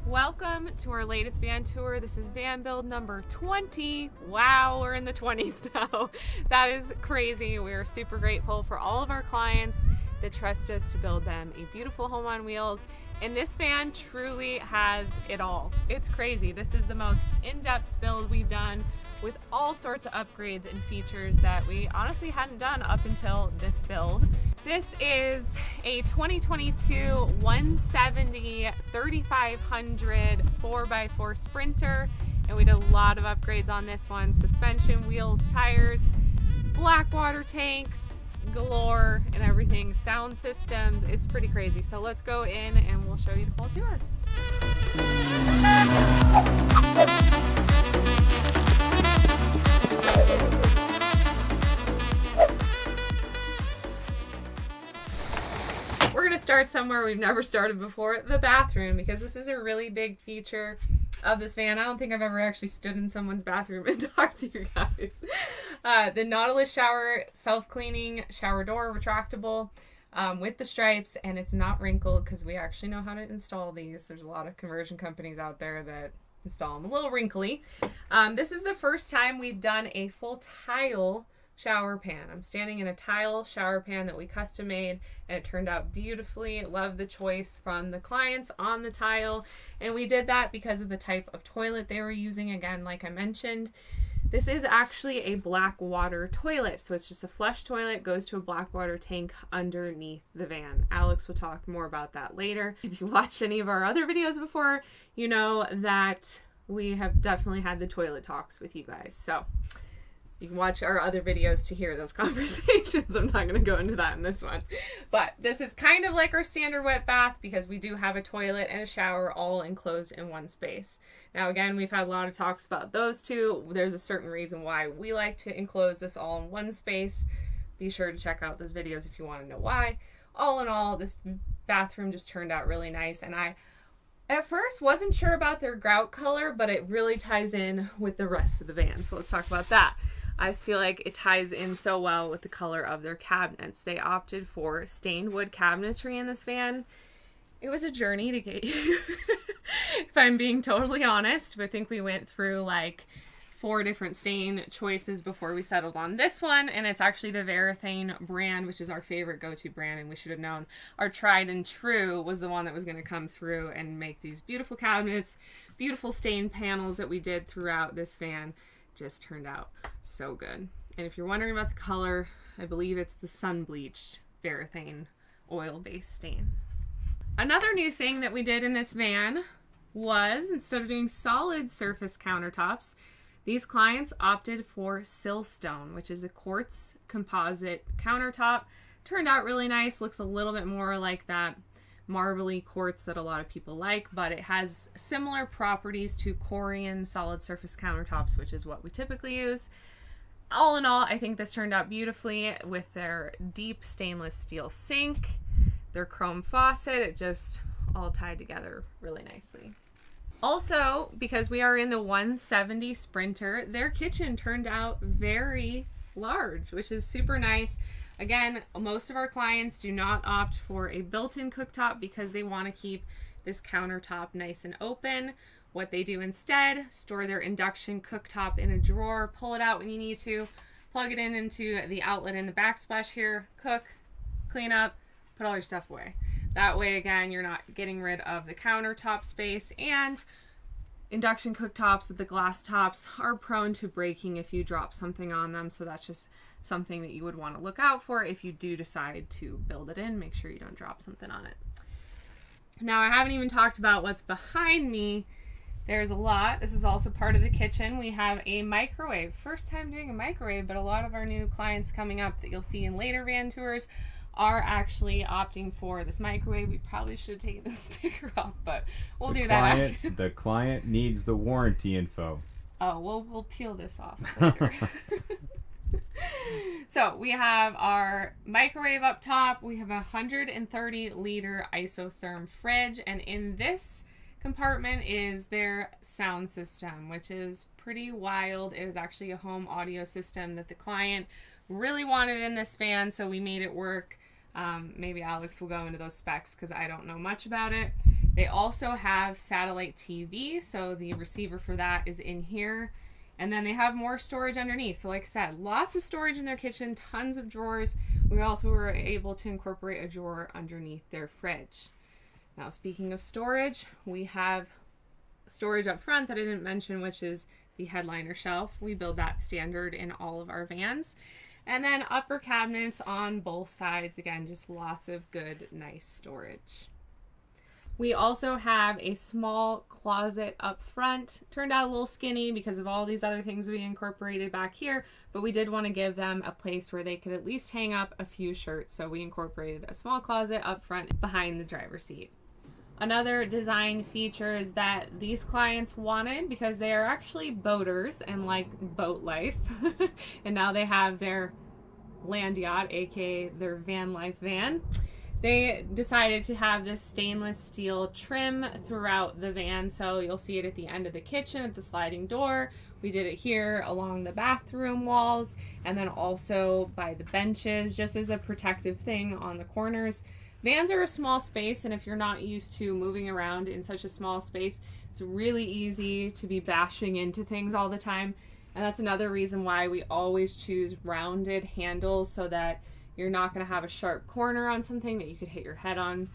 Welcome to our latest van tour. This is van build number 20. Wow, we're in the 20s now. That is crazy. We are super grateful for all of our clients that trust us to build them a beautiful home on wheels. And this van truly has it all. It's crazy. This is the most in-depth build we've done with all sorts of upgrades and features that we honestly hadn't done up until this build. This is a 2022 170 3500 4x4 Sprinter, and we did a lot of upgrades on this one. Suspension, wheels, tires, black water tanks galore, and everything. Sound systems, it's pretty crazy. So let's go in and we'll show you the full tour. We're going to start somewhere we've never started before, the bathroom, because this is a really big feature of this van. I don't think I've ever actually stood in someone's bathroom and talked to you guys. The Nautilus shower, self-cleaning shower door, retractable, with the stripes, and it's not wrinkled because we actually know how to install these. There's a lot of conversion companies out there that install them a little wrinkly. This is the first time we've done a full tile shower pan. I'm standing in a tile shower pan that we custom made, and it turned out beautifully. Love the choice from the clients on the tile, and we did that because of the type of toilet they were using. Again, like I mentioned, this is actually a black water toilet, so it's just a flush toilet, goes to a black water tank underneath the van. Alex will talk more about that later. If you watched any of our other videos before, you know that we have definitely had the toilet talks with you guys. So you can watch our other videos to hear those conversations. I'm not going to go into that in this one. But this is kind of like our standard wet bath because we do have a toilet and a shower all enclosed in one space. Now again, we've had a lot of talks about those two. There's a certain reason why we like to enclose this all in one space. Be sure to check out those videos if you want to know why. All in all, this bathroom just turned out really nice, and I at first wasn't sure about their grout color, but it really ties in with the rest of the van. So let's talk about that. I feel like it ties in so well with the color of their cabinets. They opted for stained wood cabinetry in this van. It was a journey to get you, if I'm being totally honest. But I think we went through like 4 different stain choices before we settled on this one. And it's actually the Varathane brand, which is our favorite go-to brand. And we should have known our tried and true was the one that was going to come through and make these beautiful cabinets, beautiful stain panels that we did throughout this van. Just turned out so good. And if you're wondering about the color, I believe it's the sun bleached Varathane oil-based stain. Another new thing that we did in this van was, instead of doing solid surface countertops, these clients opted for siltstone, which is a quartz composite countertop. Turned out really nice. Looks a little bit more like that marbly quartz that a lot of people like, but it has similar properties to Corian solid surface countertops, which is what we typically use. All in all, I think this turned out beautifully with their deep stainless steel sink, their chrome faucet. It just all tied together really nicely. Also, because we are in the 170 Sprinter, their kitchen turned out very large, which is super nice. Again, most of our clients do not opt for a built-in cooktop because they want to keep this countertop nice and open. What they do instead, store their induction cooktop in a drawer, pull it out when you need to, plug it in into the outlet in the backsplash here, cook, clean up, put all your stuff away. That way, again, you're not getting rid of the countertop space, and induction cooktops with the glass tops are prone to breaking if you drop something on them, so that's just something that you would want to look out for if you do decide to build it in. Make sure you don't drop something on it. Now, I haven't even talked about what's behind me. There's a lot. This is also part of the kitchen. We have a microwave. First time doing a microwave, but a lot of our new clients coming up that you'll see in later van tours are actually opting for this microwave. We probably should have taken the sticker off, but we'll do that after. The client needs the warranty info. Oh, well, we'll peel this off later. So we have our microwave up top. We have a 130 liter isotherm fridge, and in this compartment is their sound system, which is pretty wild. It is actually a home audio system that the client really wanted in this van, so we made it work. Maybe Alex will go into those specs because I don't know much about it. They also have satellite TV, so the receiver for that is in here. And then they have more storage underneath. So like I said, lots of storage in their kitchen, tons of drawers. We also were able to incorporate a drawer underneath their fridge. Now, speaking of storage, we have storage up front that I didn't mention, which is the headliner shelf. We build that standard in all of our vans. And then upper cabinets on both sides. Again, just lots of good, nice storage. We also have a small closet up front. Turned out a little skinny because of all these other things we incorporated back here, but we did want to give them a place where they could at least hang up a few shirts. So we incorporated a small closet up front behind the driver's seat. Another design feature is that these clients wanted, because they are actually boaters and like boat life, and now they have their land yacht, aka their van life van. They decided to have this stainless steel trim throughout the van, so you'll see it at the end of the kitchen at the sliding door. We did it here along the bathroom walls, and then also by the benches, just as a protective thing on the corners. Vans are a small space, and if you're not used to moving around in such a small space, it's really easy to be bashing into things all the time. And that's another reason why we always choose rounded handles, so that you're not going to have a sharp corner on something that you could hit your head on.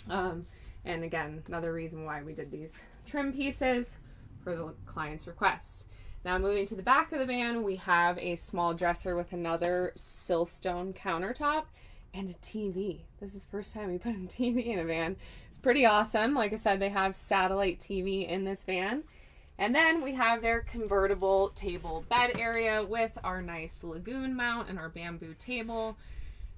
And again, another reason why we did these trim pieces for the client's request. Now moving to the back of the van, we have a small dresser with another siltstone countertop and a TV. This is the first time we put a TV in a van. It's pretty awesome. Like I said, they have satellite TV in this van. And then we have their convertible table bed area with our nice lagoon mount and our bamboo table.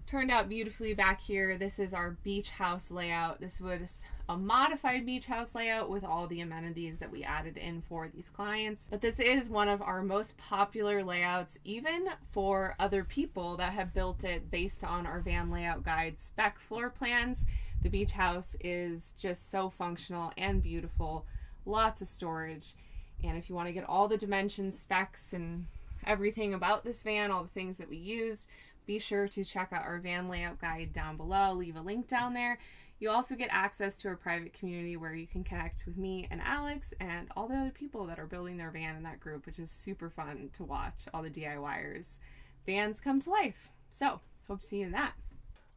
Turned out beautifully back here. This is our beach house layout. This was a modified beach house layout with all the amenities that we added in for these clients. But this is one of our most popular layouts, even for other people that have built it based on our van layout guide spec floor plans. The beach house is just so functional and beautiful. Lots of storage. And if you want to get all the dimensions, specs, and everything about this van, all the things that we use, be sure to check out our van layout guide down below. I'll leave a link down there. You also get access to a private community where you can connect with me and Alex and all the other people that are building their van in that group, which is super fun to watch, all the DIYers. Vans come to life. So, hope to see you in that.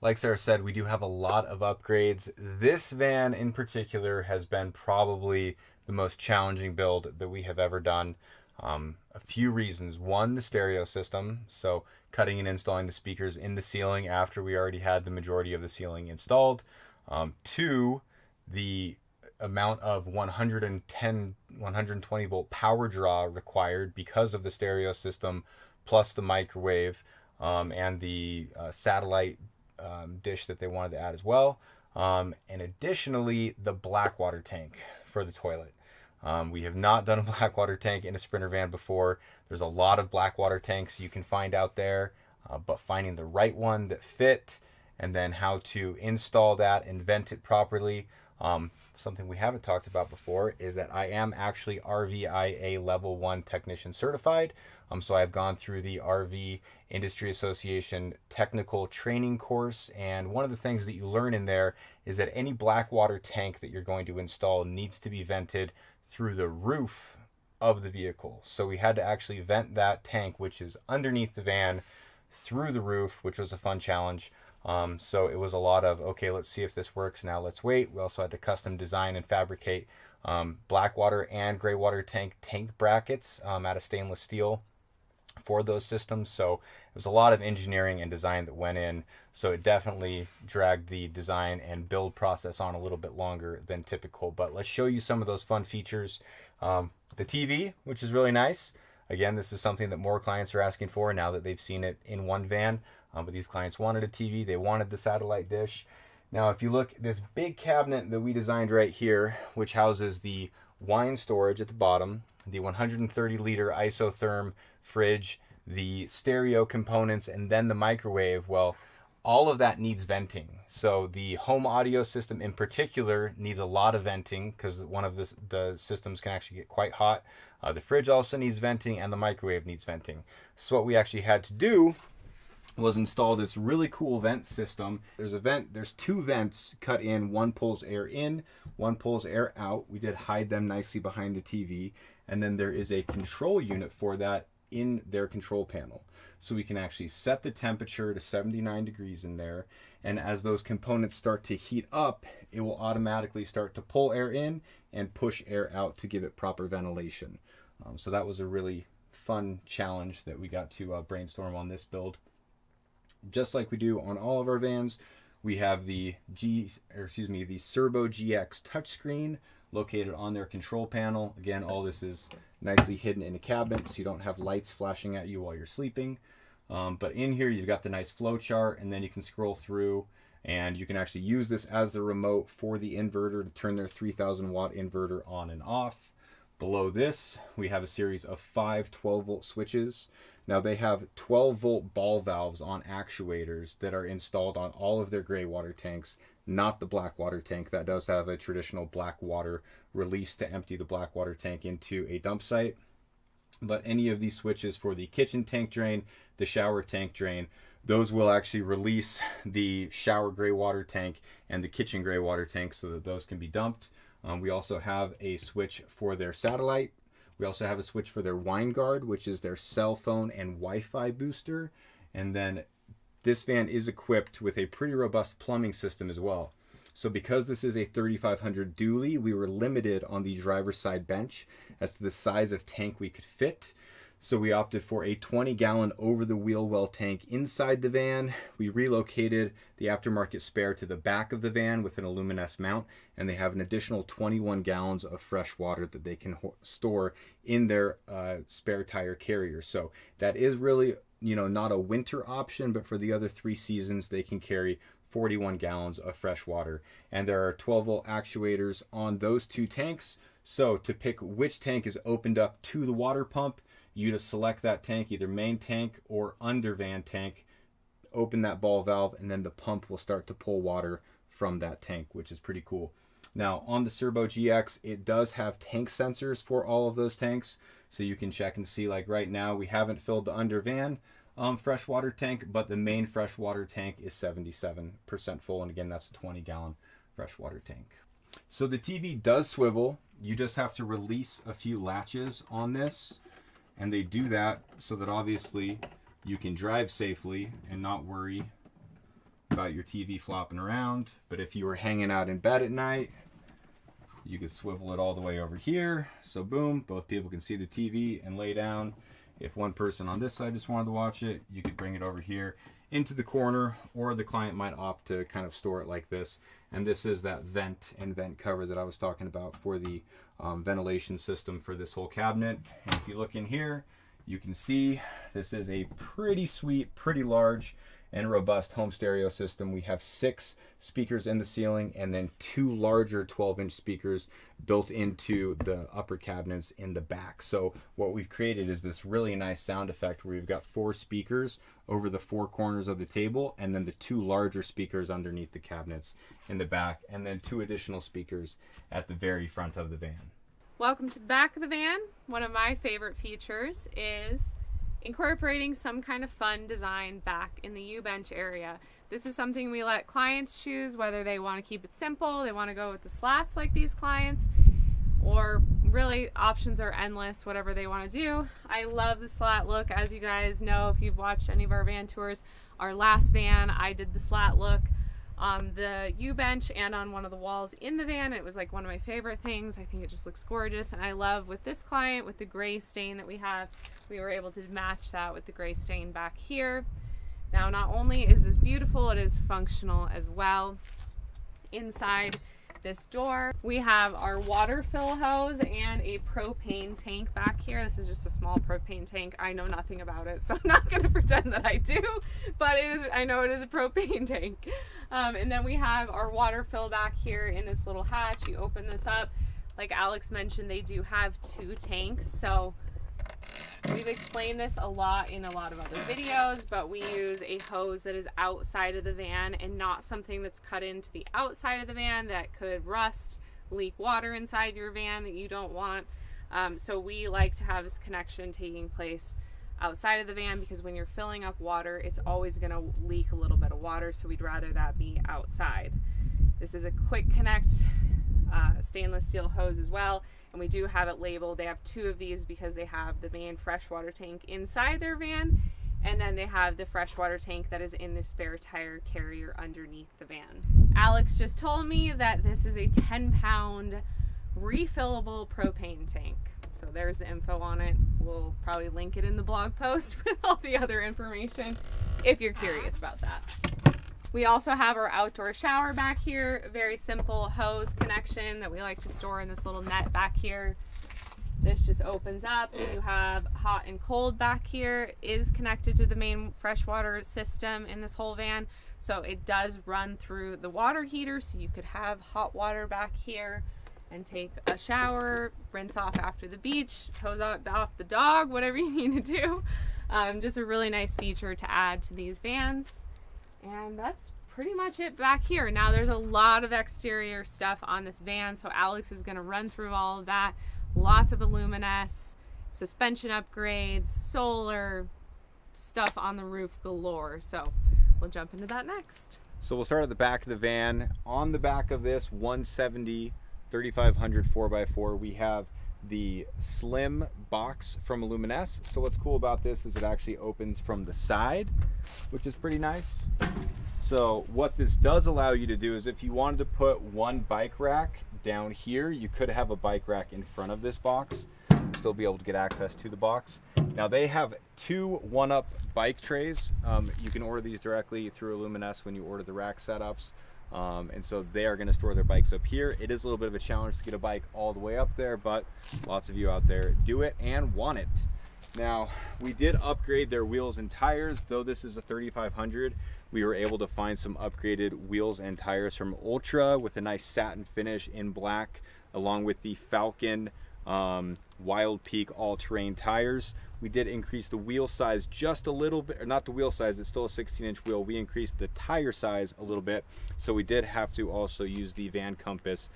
Like Sarah said, we do have a lot of upgrades. This van in particular has been probably the most challenging build that we have ever done. A few reasons. One, the stereo system. So cutting and installing the speakers in the ceiling after we already had the majority of the ceiling installed. Two, the amount of 120 volt power draw required because of the stereo system, plus the microwave and the satellite dish that they wanted to add as well. And additionally, the black water tank for the toilet. We have not done a black water tank in a Sprinter van before. There's a lot of black water tanks you can find out there, but finding the right one that fit, and then how to install that and vent it properly. Something we haven't talked about before is that I am actually RVIA Level 1 Technician Certified. So I've gone through the RV Industry Association technical training course, and one of the things that you learn in there is that any black water tank that you're going to install needs to be vented through the roof of the vehicle. So we had to actually vent that tank, which is underneath the van, through the roof, which was a fun challenge. So it was a lot of, okay, let's see if this works. Now let's wait. We also had to custom design and fabricate black water and gray water tank brackets out of stainless steel for those systems. So it was a lot of engineering and design that went in. So it definitely dragged the design and build process on a little bit longer than typical. But let's show you some of those fun features. The TV, which is really nice. Again, this is something that more clients are asking for now that they've seen it in one van. But these clients wanted a TV. They wanted the satellite dish. Now, if you look, this big cabinet that we designed right here, which houses the wine storage at the bottom, the 130 liter isotherm fridge, the stereo components, and then the microwave, well, all of that needs venting. So the home audio system in particular needs a lot of venting because one of the systems can actually get quite hot. The fridge also needs venting, and the microwave needs venting. So what we actually had to do was install this really cool vent system. There's two vents cut in. One pulls air in, one pulls air out. We did hide them nicely behind the TV. And then there is a control unit for that in their control panel. So we can actually set the temperature to 79 degrees in there. And as those components start to heat up, it will automatically start to pull air in and push air out to give it proper ventilation. So that was a really fun challenge that we got to brainstorm on this build. Just like we do on all of our vans, we have the Serbo GX touchscreen located on their control panel. Again, all this is nicely hidden in a cabinet, so you don't have lights flashing at you while you're sleeping. But in here, you've got the nice flow chart, and then you can scroll through, and you can actually use this as the remote for the inverter to turn their 3,000 watt inverter on and off. Below this, we have a series of 5 12-volt switches. Now they have 12-volt ball valves on actuators that are installed on all of their gray water tanks, not the black water tank. That does have a traditional black water release to empty the black water tank into a dump site. But any of these switches for the kitchen tank drain, the shower tank drain, those will actually release the shower gray water tank and the kitchen gray water tank so that those can be dumped. We also have a switch for their satellite. We also have a switch for their wine guard, which is their cell phone and Wi-Fi booster. And then this van is equipped with a pretty robust plumbing system as well. So because this is a 3500 dually, we were limited on the driver's side bench as to the size of tank we could fit. So we opted for a 20-gallon over-the-wheel well tank inside the van. We relocated the aftermarket spare to the back of the van with an aluminum mount, and they have an additional 21 gallons of fresh water that they can store in their spare tire carrier. So that is really, not a winter option, but for the other 3 seasons, they can carry 41 gallons of fresh water. And there are 12-volt actuators on those 2 tanks. So to pick which tank is opened up to the water pump, you just select that tank, either main tank or under van tank, open that ball valve, and then the pump will start to pull water from that tank, which is pretty cool. Now on the Serbo GX, it does have tank sensors for all of those tanks. So you can check and see, like right now, we haven't filled the under van freshwater tank, but the main freshwater tank is 77% full. And again, that's a 20-gallon freshwater tank. So the TV does swivel. You just have to release a few latches on this. And they do that so that obviously you can drive safely and not worry about your TV flopping around. But if you were hanging out in bed at night, you could swivel it all the way over here. So boom, both people can see the TV and lay down. If one person on this side just wanted to watch it, you could bring it over here into the corner, or the client might opt to kind of store it like this. And this is that vent and vent cover that I was talking about for the ventilation system for this whole cabinet. And if you look in here, you can see this is a pretty sweet, pretty large and robust home stereo system. We have 6 speakers in the ceiling and then 2 larger 12-inch speakers built into the upper cabinets in the back. So what we've created is this really nice sound effect where we've got 4 speakers over the 4 corners of the table, and then the 2 larger speakers underneath the cabinets in the back, and then 2 additional speakers at the very front of the van. Welcome to the back of the van. One of my favorite features is incorporating some kind of fun design back in the U-bench area. This is something we let clients choose, whether they want to keep it simple, they want to go with the slats like these clients, or really options are endless, whatever they want to do. I love the slat look. As you guys know, if you've watched any of our van tours, our last van, I did the slat look on the U-bench and on one of the walls in the van. It was like one of my favorite things. I think it just looks gorgeous, and I love with this client, with the gray stain that we have, we were able to match that with the gray stain back here. Now, not only is this beautiful, it is functional as well. Inside this door, we have our water fill hose and a propane tank back here. This is just a small propane tank. I know nothing about it, so I'm not going to pretend that I do, but I know it is a propane tank. And then we have our water fill back here in this little hatch. You open this up. Like Alex mentioned, they do have 2 tanks, so we've explained this a lot in a lot of other videos, but we use a hose that is outside of the van and not something that's cut into the outside of the van that could rust, leak water inside your van that you don't want. So we like to have this connection taking place outside of the van, because when you're filling up water, it's always going to leak a little bit of water, so we'd rather that be outside. This is a quick connect stainless steel hose as well, and we do have it labeled. They have 2 of these because they have the main freshwater tank inside their van, and then they have the freshwater tank that is in the spare tire carrier underneath the van. Alex just told me that this is a 10-pound refillable propane tank. So there's the info on it. We'll probably link it in the blog post with all the other information if you're curious about that. We also have our outdoor shower back here. A very simple hose connection that we like to store in this little net back here. This just opens up. You have hot and cold back here. It is connected to the main freshwater system in this whole van. So it does run through the water heater, so you could have hot water back here and take a shower, rinse off after the beach, hose off the dog, whatever you need to do. Just a really nice feature to add to these vans. And that's pretty much it back here. Now there's a lot of exterior stuff on this van, so Alex is going to run through all of that. Lots of Illuminess, suspension upgrades, solar, stuff on the roof galore. So we'll jump into that next. So we'll start at the back of the van. On the back of this 170 3500 4x4, we have the slim box from Illuminess. So what's cool about this is it actually opens from the side, which is pretty nice. So what this does allow you to do is if you wanted to put one bike rack down here, you could have a bike rack in front of this box, still be able to get access to the box. Now they have 2 one-up bike trays. You can order these directly through Illuminess when you order the rack setups. And so they are going to store their bikes up here. It is a little bit of a challenge to get a bike all the way up there, but lots of you out there do it and want it. Now, we did upgrade their wheels and tires. Though this is a 3500, we were able to find some upgraded wheels and tires from Ultra with a nice satin finish in black, along with the Falcon Wild Peak all-terrain tires. We did increase the wheel size just a little bit, or not the wheel size, it's still a 16-inch wheel. We increased the tire size a little bit, so we did have to also use the Van Compass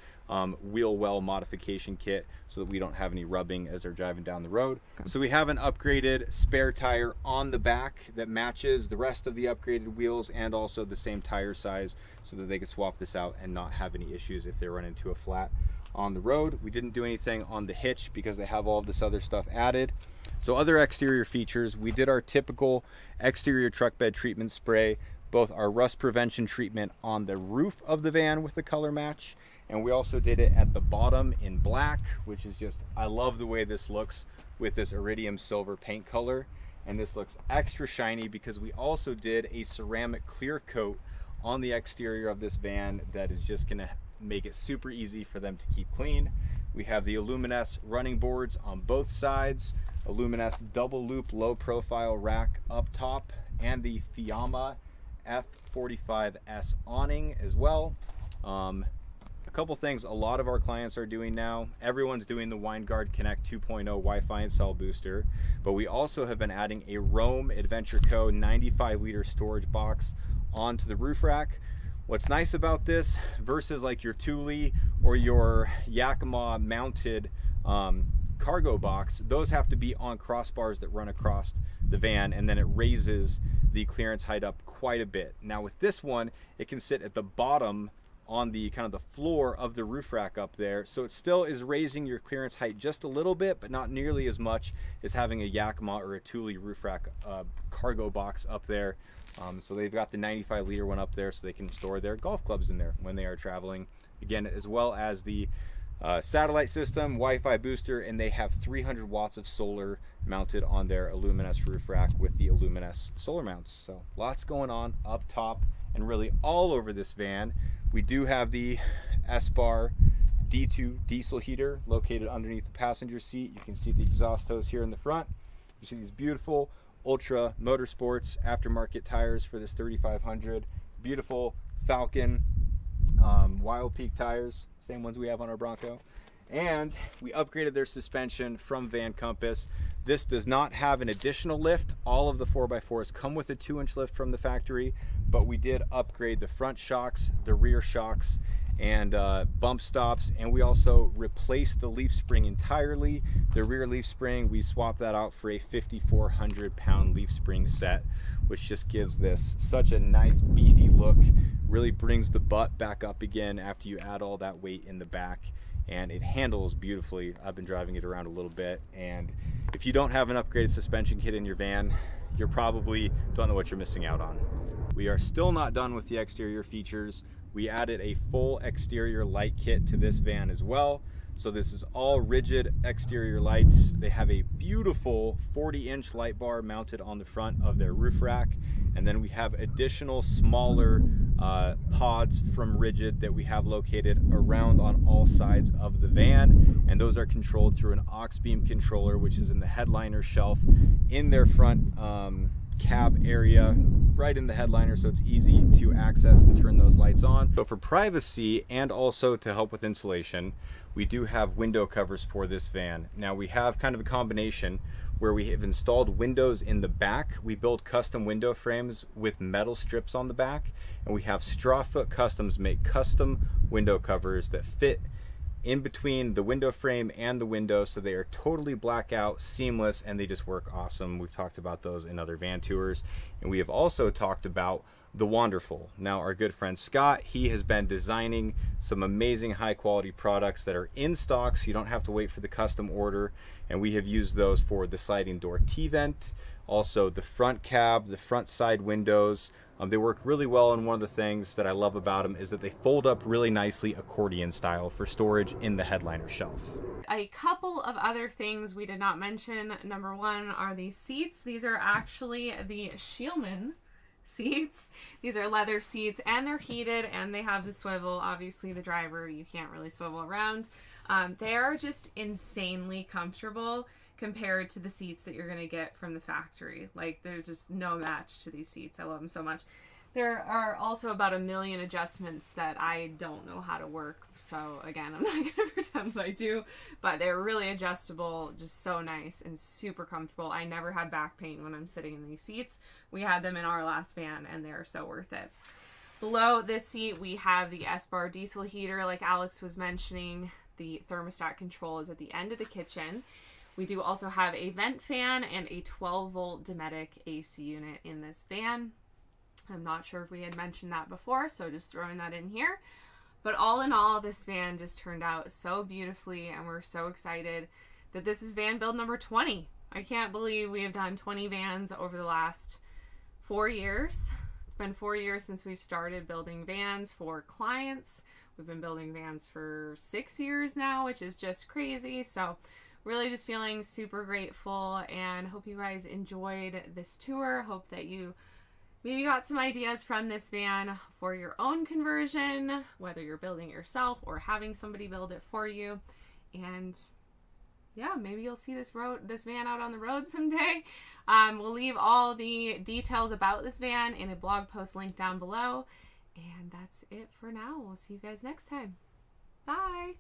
wheel well modification kit so that we don't have any rubbing as they're driving down the road. So we have an upgraded spare tire on the back that matches the rest of the upgraded wheels and also the same tire size so that they could swap this out and not have any issues if they run into a flat on the road. We didn't do anything on the hitch because they have all of this other stuff added. So other exterior features, we did our typical exterior truck bed treatment spray, both our rust prevention treatment on the roof of the van with the color match, and we also did it at the bottom in black, which is just, I love the way this looks with this iridium silver paint color. And this looks extra shiny because we also did a ceramic clear coat on the exterior of this van that is just gonna make it super easy for them to keep clean. We have the Illuminess running boards on both sides, Illuminess double loop low profile rack up top, and the Fiamma F45S awning as well. A couple things a lot of our clients are doing now. Everyone's doing the WineGuard Connect 2.0 Wi-Fi and cell booster, but we also have been adding a Roam Adventure Co 95-liter storage box onto the roof rack. What's nice about this versus like your Thule or your Yakima mounted cargo box, those have to be on crossbars that run across the van, and then it raises the clearance height up quite a bit. Now with this one, it can sit at the bottom on the kind of the floor of the roof rack up there, so it still is raising your clearance height just a little bit, but not nearly as much as having a Yakima or a Thule roof rack cargo box up there. So they've got the 95-liter one up there so they can store their golf clubs in there when they are traveling. Again, as well as the satellite system, Wi-Fi booster, and they have 300 watts of solar mounted on their Illuminess roof rack with the Illuminess solar mounts. So lots going on up top and really all over this van. We do have the S-Bar D2 diesel heater located underneath the passenger seat. You can see the exhaust hose here in the front. You see these beautiful Ultra Motorsports aftermarket tires for this 3500. Beautiful Falcon Wild Peak tires, same ones we have on our Bronco. And we upgraded their suspension from Van Compass. This does not have an additional lift. All of the 4x4s come with a 2-inch lift from the factory, but we did upgrade the front shocks, the rear shocks, and bump stops, and we also replaced the leaf spring entirely. The rear leaf spring, we swapped that out for a 5,400 pound leaf spring set, which just gives this such a nice beefy look, really brings the butt back up again after you add all that weight in the back, and it handles beautifully. I've been driving it around a little bit, and if you don't have an upgraded suspension kit in your van, you're probably don't know what you're missing out on. We are still not done with the exterior features. We added a full exterior light kit to this van as well. So this is all rigid exterior lights. They have a beautiful 40-inch light bar mounted on the front of their roof rack. And then we have additional smaller pods from Rigid that we have located around on all sides of the van. And those are controlled through an aux beam controller, which is in the headliner shelf in their front cab area, right in the headliner, so it's easy to access and turn those lights on. So for privacy and also to help with insulation, we do have window covers for this van. Now we have kind of a combination where we have installed windows in the back. We build custom window frames with metal strips on the back, and we have Strawfoot Customs make custom window covers that fit in between the window frame and the window, so they are totally blackout, seamless, and they just work awesome. We've talked about those in other van tours, and we have also talked about the Wonderful. Now our good friend Scott, he has been designing some amazing high quality products that are in stock, so you don't have to wait for the custom order, and we have used those for the sliding door T-vent, also the front cab, the front side windows. They work really well, and one of the things that I love about them is that they fold up really nicely accordion style for storage in the headliner shelf. A couple of other things we did not mention. Number one are these seats. These are actually the Shieldman seats. These are leather seats, and they're heated, and they have the swivel. Obviously the driver, you can't really swivel around. They are just insanely comfortable compared to the seats that you're going to get from the factory. Like, there's just no match to these seats. I love them so much. There are also about 1 million adjustments that I don't know how to work. So again, I'm not going to pretend that I do, but they're really adjustable, just so nice and super comfortable. I never had back pain when I'm sitting in these seats. We had them in our last van, and they're so worth it. Below this seat, we have the S-Bar diesel heater. Like Alex was mentioning, the thermostat control is at the end of the kitchen. We do also have a vent fan and a 12-volt Dometic AC unit in this van. I'm not sure if we had mentioned that before, so just throwing that in here. But all in all, this van just turned out so beautifully, and we're so excited that this is van build number 20. I can't believe we have done 20 vans over the last 4 years. It's been 4 years since we've started building vans for clients. We've been building vans for 6 years now, which is just crazy. So really just feeling super grateful, and hope you guys enjoyed this tour. Hope that you maybe got some ideas from this van for your own conversion, whether you're building it yourself or having somebody build it for you. And yeah, maybe you'll see this van out on the road someday. We'll leave all the details about this van in a blog post link down below. And that's it for now. We'll see you guys next time. Bye.